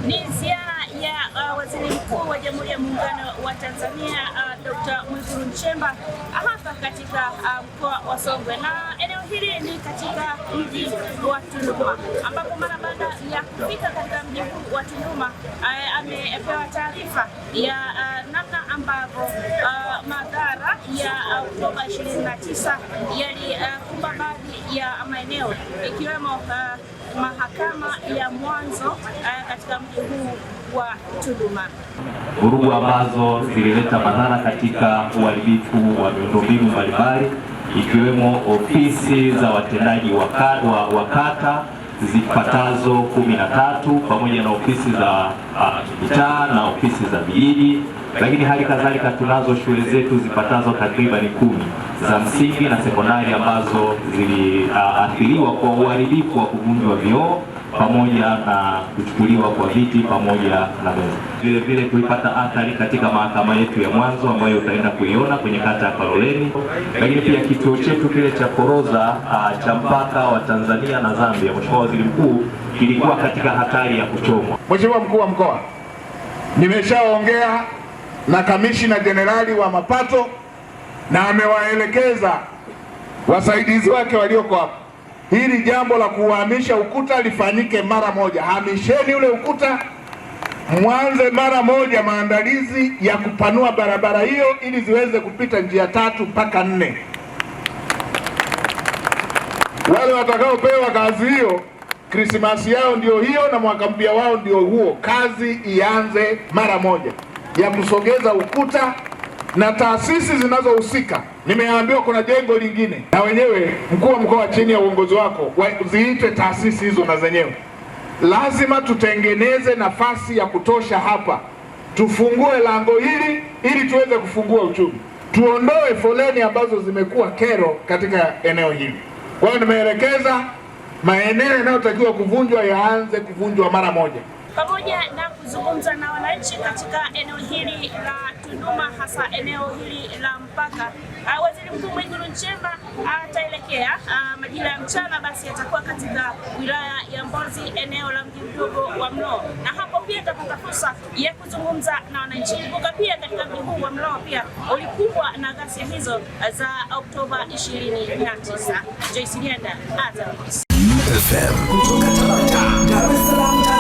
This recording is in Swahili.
Ni ziara ya Waziri Mkuu wa Jamhuri ya Muungano wa Tanzania Dr. Mwigulu Nchemba hapa katika mkoa wa Songwe, na eneo hili ni katika mji wa Tunduma, ambapo mara baada ya kufika katika mji huu wa Tunduma amepewa taarifa ya namna ambavyo madhara ya Oktoba 29 yalikumba baadhi ya maeneo ikiwemo mahakama ya mwanzo katika mji huu wa Tunduma. Vurugu ambazo zilileta madhara katika uharibifu wa miundombinu mbalimbali ikiwemo ofisi za watendaji wa kata zipatazo 13 pamoja na ofisi za mitaa na ofisi za vijiji, lakini hali kadhalika tunazo shule zetu zipatazo takriban 10 za msingi na sekondari ambazo ziliathiriwa kwa uharibifu wa kuvunjwa vioo pamoja na kuchukuliwa kwa viti pamoja na meza. Vile vile tulipata athari katika mahakama yetu ya mwanzo ambayo utaenda kuiona kwenye kata ya Kaloleni, lakini pia kituo chetu kile cha Koroza cha mpaka wa Tanzania na Zambia, Mheshimiwa Waziri Mkuu, kilikuwa katika hatari ya kuchomwa. Mheshimiwa Mkuu wa Mkoa, nimeshaongea na Kamishna Jenerali wa Mapato na amewaelekeza wasaidizi wake walioko hapa, hili jambo la kuhamisha ukuta lifanyike mara moja. Hamisheni ule ukuta, mwanze mara moja maandalizi ya kupanua barabara hiyo ili ziweze kupita njia 3 mpaka 4. Wale watakaopewa kazi hiyo, Krismasi yao ndio hiyo na mwaka mpya wao ndio huo. Kazi ianze mara moja ya kusogeza ukuta, na taasisi zinazohusika, nimeambiwa kuna jengo lingine, na wenyewe Mkuu wa Mkoa chini ya uongozi wako ziitwe taasisi hizo, na zenyewe lazima tutengeneze nafasi ya kutosha hapa, tufungue lango hili ili tuweze kufungua uchumi, tuondoe foleni ambazo zimekuwa kero katika eneo hili. Kwa hiyo nimeelekeza maeneo yanayotakiwa kuvunjwa yaanze kuvunjwa mara moja. Pamoja na kuzungumza na wananchi katika eneo hili la Tunduma, hasa eneo hili la mpaka, Waziri Mkuu Mwigulu Nchemba ataelekea majira ya mchana, basi atakuwa katika wilaya ya Mbozi, eneo la mji mdogo wa Mlowo, na hapo pia atapata fursa ya kuzungumza na wananchi. Kumbuka pia katika mji huu wa Mlowo pia ulikumbwa na ghasia hizo za Oktoba 29. Joyce Nyanda, Azam FM kutoka Dar es Salaam.